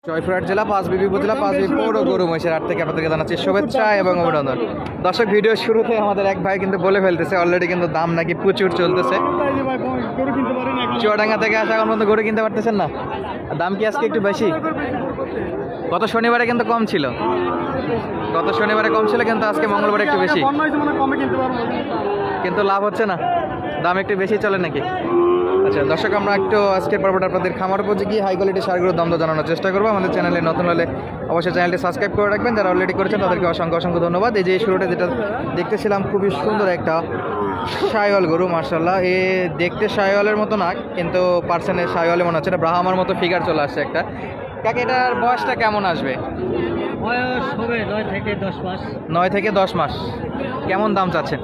জয়পুরহাট জেলা পাঁচবিবি উপজেলা পাঁচবিবি পৌর গরু মহিষের হাট থেকে আপনাদেরকে জানাচ্ছি শুভেচ্ছা এবং অভিনন্দন। দর্শক, ভিডিও শুরুতে আমাদের এক ভাই কিন্তু বলে ফেলতেছে অলরেডি কিন্তু দাম নাকি প্রচুর চলতেছে। চুয়াডাঙ্গা থেকে আসা এখন পর্যন্ত গরু কিনতে পারতেছেন না, দাম কি আজকে একটু বেশি? গত শনিবারে কিন্তু কম ছিল, কিন্তু আজকে মঙ্গলবারে একটু বেশি, কিন্তু লাভ হচ্ছে না, দাম একটু বেশি চলে নাকি? আচ্ছা দর্শক, আমরা একটু আজকের পর্বটা আপনাদের খামার উপযোগী হাই কোয়ালিটি সারগুলোর দাম জানানোর চেষ্টা করবো। আমাদের চ্যানেলে নতুন হলে অবশ্যই চ্যানেলটি সাবস্ক্রাইব করে রাখবেন, যারা অলরেডি করেছেন তাদেরকে অসংখ্য ধন্যবাদ। এই যে শুরুটা যেটা দেখতেছিলাম খুবই সুন্দর একটা শাইওয়াল গরু, মার্শাল্লাহ। এ দেখতে শাইওয়ালের মতো না, কিন্তু পার্সেন্টে শাইওয়ালের মনে হচ্ছে, এটা ব্রাহ্মার মতো ফিগার চলে আসছে একটা। কাকে এটার বয়সটা কেমন আসবে? বয়স হবে 9 থেকে 10 মাস। 9 থেকে 10 মাস। কেমন দাম চাচ্ছেন?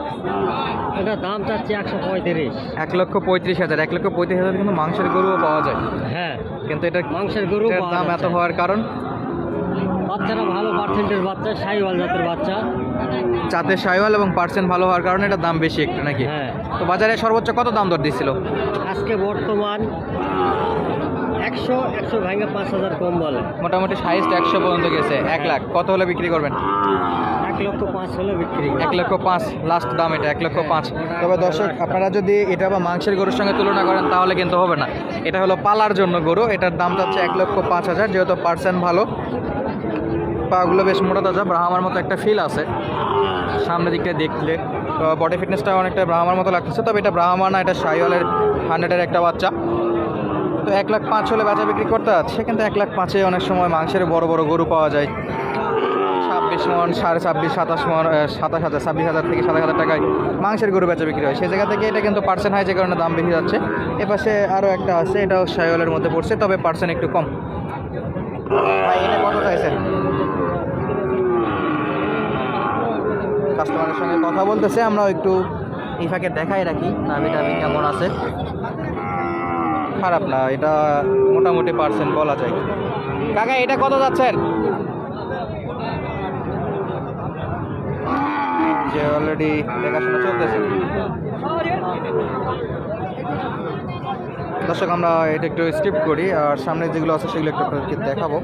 এটা দাম চাচ্ছি 135। 1,35,000। 1,35,000 কিন্তু মাংসের গরুও পাওয়া যায়। হ্যাঁ, কিন্তু এটা মাংসের গরু দাম এত হওয়ার কারণ? বাচ্চারা ভালো পার্সেন্টের বাচ্চা, শাহিওয়াল জাতের বাচ্চা, জাতের শাহিওয়াল এবং পার্সেন্ট ভালো হওয়ার কারণে এটা দাম বেশি একটু নাকি? হ্যাঁ। তো বাজারে সর্বোচ্চ কত দাম দর দিচ্ছিল আজকে? বর্তমান 100 ভাঙে 5,000 কম বলে। মোটামুটি হাইস্ট 100 পর্যন্ত গেছে। 1 লাখ কত হলে বিক্রি করবেন? 1,05,000 হলে বিক্রি। 1,05,000 লাস্ট দাম, এটা 1,05,000। তবে দর্শক, আপনারা যদি এটা বা মাংসের গরুর সঙ্গে তুলনা করেন তাহলে কিন্তু হবে না। এটা হলো পালার জন্য গরু, এটার দাম যাচ্ছে 1,05,000। যেহেতু পার্সেন্ট ভালো, পাগুলো বেশ মোটা তাজা, ব্রাহ্মার মতো একটা ফিল আছে সামনের দিকটা দেখলে। বডি ফিটনেসটা অনেকটা ব্রাহ্মার মতো লাগতেছে, তবে এটা ব্রাহ্মা না, এটা শাহিওয়ালের 100-এর একটা বাচ্চা। তো 1,05,000 হলে বেচা বিক্রি করতে আছে, কিন্তু 1,05,000 অনেক সময় মাংসের বড় বড় গরু পাওয়া যায় 26 মন, 26.5, 27 মন, 27,000, 26,000 থেকে 27,000 টাকায় মাংসের গরু বেচা বিক্রি হয়। সেই জায়গা থেকে এটা কিন্তু পার্সেন্ট হয়, যে কারণে দাম বেশি যাচ্ছে। এপাশে আরও একটা আছে, এটাও শাহিওয়ালের মধ্যে পড়ছে, তবে পার্সেন্ট একটু কম। ভাই এটা কত চাইছেন? কাস্টমারের সঙ্গে কথা বলতেছে, আমরাও একটু ইফাকে দেখাই রাখি নাভি কেমন আছে। খারাপ না, এটা মোটামুটি পার্সেন্ট বলা যায়। কাকা এটা কত যাচ্ছেন? যে অলরেডি দেখাশোনা চলতেছে। দর্শক, আমরা এটা একটু স্কিপ করি, আর সামনে যেগুলো আছে সেগুলো একটু আপনাদেরকে দেখাবো।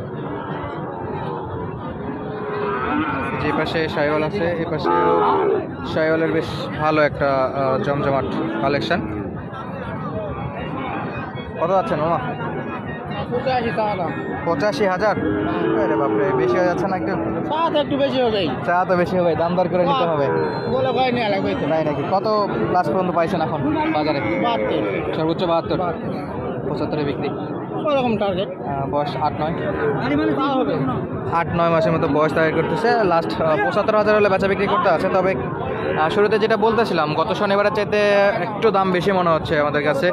যে পাশে শাহিওয়াল আছে, এ পাশে শাহিওয়ালের বেশ ভালো একটা জমজমাট কালেকশন। কত যাচ্ছেন মামা? 85,000। আরে বাপরে, বেশি হয়ে যাচ্ছে না একটু? একটু বেশি হবে, চা তো বেশি হবে, দাম দর করে নিতে হবে। বলে ভাই নেওয়া লাগবে। তাই নাকি? কত লাস্ট পর্যন্ত পাইছেন এখন বাজারে? 72, সর্বোচ্চ 72, 75-এ বিক্রি। ওরকম টার্গেট। বয়স 8-9 মাসের মতো বয়স তৈরি করতেছে। লাস্ট 75,000 হলে বেচা বিক্রি করতে আছে। তবে শুরুতে যেটা বলতেছিলাম, গত শনিবারের চাইতে একটু দাম বেশি মনে হচ্ছে আমাদের কাছে।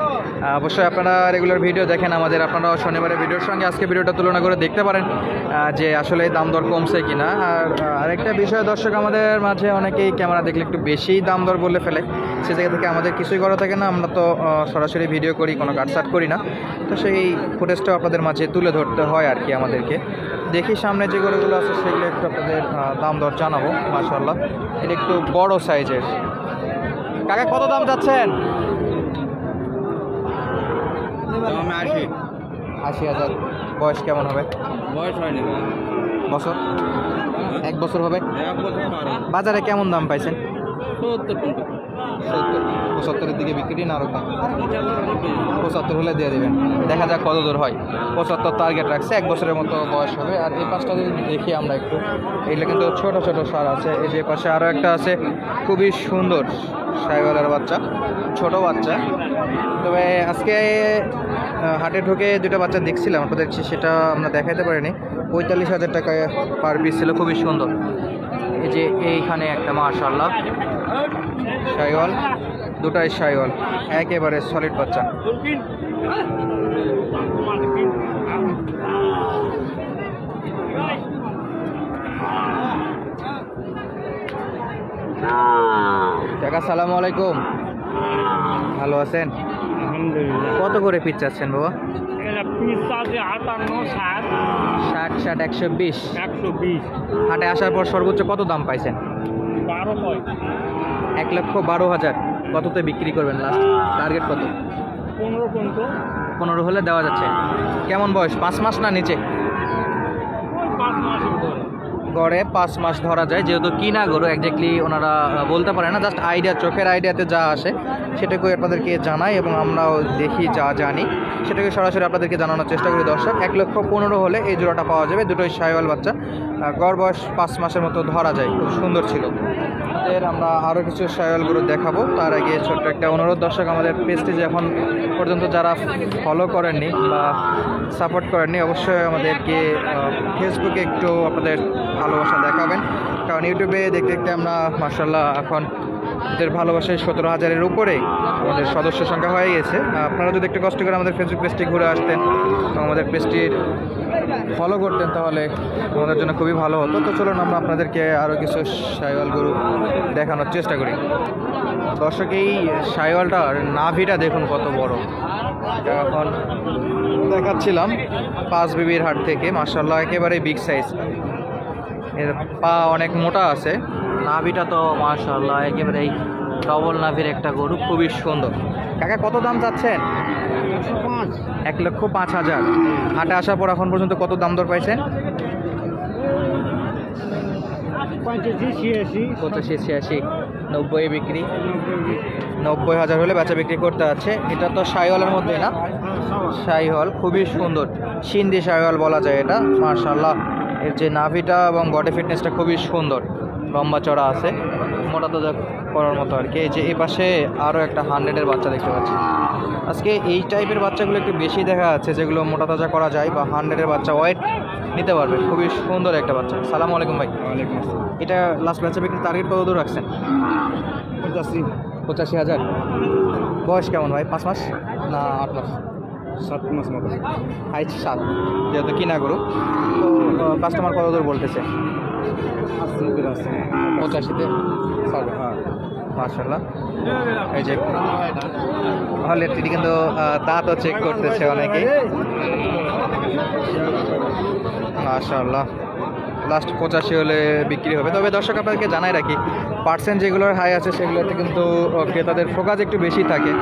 অবশ্যই আপনারা রেগুলার ভিডিও দেখেন আমাদের, আপনারাও শনিবারের ভিডিওর সঙ্গে আজকে ভিডিওটা তুলনা করে দেখতে পারেন যে আসলে দাম দর কমছে কিনা। আর আরেকটা বিষয় দর্শক, আমাদের মাঝে অনেকেই ক্যামেরা দেখলে একটু বেশি দাম দর বলে ফেলে, সে জায়গা থেকে আমাদের কিছুই করা থাকে না। আমরা তো সরাসরি ভিডিও করি, কোনো কাটসাট করি না, তো সেই ফুটেজটাও আপনাদের মাঝে তুলে ধরতে হয় আর কি আমাদেরকে। দেখি সামনে যে গরুগুলো আছে সেগুলো একটু আপনাদের দাম দর জানাবো। মাশাআল্লাহ, এটা একটু বড় সাইজের। কাকা কত দাম যাচ্ছেন? 80,000। বয়স কেমন হবে? বয়স হয়নি, বছর 1 বছর হবে। বাজারে কেমন দাম পাইছেন? 70, 75-এর দিকে বিক্রি না আরো কম? 75 হলে দিয়ে দেবেন, দেখা যাক কত দূর হয়। 75 টার্গেট রাখছে, 1 বছরের মতো বয়স হবে। আর এই পাশটা যদি দেখি আমরা একটু, এগুলো কিন্তু ছোট ছোট সার আছে। এই যে পাশে আরও একটা আছে, খুবই সুন্দর শাহিওয়ালের বাচ্চা, ছোট বাচ্চা। তবে আজকে হাটে ঢুকে দুটো বাচ্চা দেখছিলাম আপনাদের, সেটা আমরা দেখাইতে পারিনি। 45,000 টাকায় পার পিস ছিল, খুবই সুন্দর। এই যে এইখানে একটা মাশাআল্লাহ শাহিওয়াল, দুটাই শাহিওয়াল, একেবারে সলিড বাচ্চা। কাকা আসসালামু আলাইকুম, ভালো আছেন? আলহামদুলিল্লাহ। কত করে পিস চাচ্ছেন বাবা? এটা পিস আছে 58, 60, 120। 120। হাটে আসার পর সর্বোচ্চ কত দাম পাইছেন? 12 হয়। 1,12,000। কততে বিক্রি করবেন লাস্ট? টার্গেট কত? 15 পর্যন্ত। 15 হলে দেওয়া যাচ্ছে। কেমন বয়স? 5 মাস না নিচে? গড়ে 5 মাস ধরা যায়, যেহেতু কিনা গরু একজাক্টলি ওনারা বলতে পারে না, জাস্ট আইডিয়া, চোখের আইডিয়াতে যা আসে সেটাকে আপনাদেরকে জানাই এবং আমরাও দেখি যা জানি সেটাকে সরাসরি আপনাদেরকে জানানোর চেষ্টা করি। দর্শক 1,15,000 হলে এই জোড়াটা পাওয়া যাবে, দুটোই শাহিওয়াল বাচ্চা, গড় বয়স 5 মাসের মতো ধরা যায়, খুব সুন্দর ছিল। আমাদের আমরা আরও কিছু শাহিওয়াল গরু দেখাবো, তার আগে ছোট্ট একটা অনুরোধ দর্শক, আমাদের পেজটি যে এখন পর্যন্ত যারা ফলো করেননি বা সাপোর্ট করেননি অবশ্যই আমাদেরকে ফেসবুকে একটু আপনাদের ভালোবাসা দেখাবেন, কারণ ইউটিউবে দেখতে দেখতে আমরা মাশাআল্লাহ এখন এদের ভালোবাসায় 17,000-এর উপরে আমাদের সদস্য সংখ্যা হয়ে গেছে। আপনারা যদি একটু কষ্ট করে আমাদের ফেসবুক পেজটি ঘুরে আসতেন এবং আমাদের পেজটির ফলো করতেন তাহলে আমাদের জন্য খুবই ভালো হতো। তো চলুন আমরা আপনাদেরকে আরও কিছু শাহিওয়াল গরু দেখানোর চেষ্টা করি। দর্শক এই শাহিওয়ালটার নাভিটা দেখুন কত বড়, এটা এখন দেখাচ্ছিলাম 5 বিবির হাট থেকে, মাশাআল্লাহ একেবারে বিগ সাইজ, এর পা অনেক মোটা আছে, নাভিটা তো মাশাআল্লাহ একেবারেই ডবল নাভির একটা গরু, খুবই সুন্দর। কাকা কত দাম চাচ্ছেন? 1,05,000। হাটে আসার পর এখন পর্যন্ত কত দাম দর পাইছেন? 85-86, 90 বিক্রি, 90,000 হলে বেচা বিক্রি করতে আছে। এটা তো শাহিওয়ালের মধ্যে না, শাহিওয়াল, খুবই সুন্দর সিন্ধি শাহিওয়াল বলা যায় এটা, মাশাআল্লাহ এর যে নাভিটা এবং বডি ফিটনেসটা খুবই সুন্দর, লম্বা চড়া আছে, মোটা তাজা করার মতো আর কি। এই যে এই পাশে আরও একটা 100-এর বাচ্চা দেখতে পাচ্ছি। আজকে এই টাইপের বাচ্চাগুলো একটু বেশি দেখা যাচ্ছে, যেগুলো মোটা তাজা করা যায় বা 100-এর বাচ্চা ওয়েট নিতে পারবে, খুবই সুন্দর একটা বাচ্চা। সালামু আলাইকুম ভাই। ওয়ালাইকুম আসসালাম। এটা লাস্ট বেচা বিক্রির টার্গেট কত দূর রাখছেন? 85,000। বয়স কেমন ভাই? 5 মাস না 8 মাস? 7 মাস মতো। হাইট 7, যেহেতু কিনা গরু। তো কাস্টমার কত দূর বলতেছে? 85-তে পাবে। মাশাআল্লাহ। এই যে হলের টিটি কিন্তু দাঁতও চেক করতেছে অনেকেই, মাশাআল্লাহ। লাস্ট 85 হলে বিক্রি হবে। তবে দর্শক আপনাদেরকে জানাই রাখি, পার্সেন্ট যেগুলোর হাই আছে সেগুলোতে কিন্তু ক্রেতাদের ফোকাস একটু বেশি থাকে।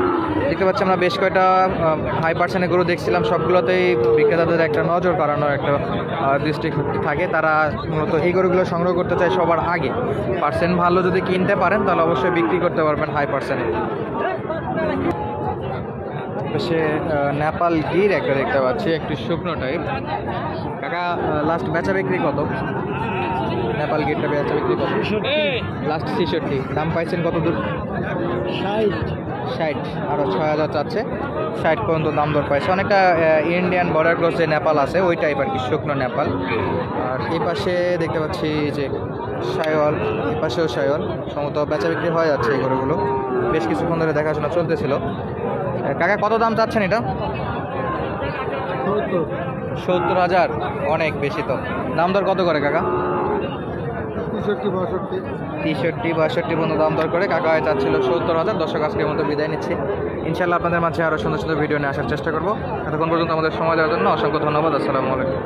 দেখতে পাচ্ছি আমরা বেশ কয়টা হাই পার্সেন্টের গরু দেখছিলাম, সবগুলোতেই বিক্রেতাদের একটা নজর কাড়ানোর একটা দৃষ্টিশক্তি থাকে, তারা মূলত এই গরুগুলো সংগ্রহ করতে চায় সবার আগে। পার্সেন্ট ভালো যদি কিনতে পারেন তাহলে অবশ্যই বিক্রি করতে পারবেন হাই পার্সেন্টে। সে নেপাল গির একটা দেখতে পাচ্ছি, একটু শুকনো টাইপ। কাকা লাস্ট বেচা বিক্রি কত? নেপাল গিরটা বেচা বিক্রি কত? লাস্ট 66। দাম পাইছেন কত দূর? 60। আরও 6,000 চাচ্ছে, 60 পর্যন্ত দাম দর পাইছে। অনেকটা ইন্ডিয়ান বর্ডার ক্রস যে নেপাল আছে ওই টাইপ আর কি, শুকনো নেপাল। আর এই পাশে দেখতে পাচ্ছি যে শাহিওয়াল, এই পাশেও শাহিওয়াল, সম্ভবত বেচা বিক্রি হয়ে যাচ্ছে এই গরুগুলো, বেশ কিছুক্ষণ ধরে দেখাশোনা চলতেছিল। কাকা কত দাম চাচ্ছেন এটা? 70,000, অনেক বেশি তো। দাম দর কত করে কাকা? 63-62 পর্যন্ত দাম দর করে কাকা চাচ্ছিল 70,000। দর্শক আজকের মতো বিদায় নিচ্ছি, ইনশাআল্লাহ আপনাদের মাঝে আরও সুন্দর সুন্দর ভিডিও নিয়ে আসার চেষ্টা করবো। এতক্ষণ পর্যন্ত আমাদের সময় দেওয়ার জন্য অসংখ্য ধন্যবাদ। আসসালামু আলাইকুম।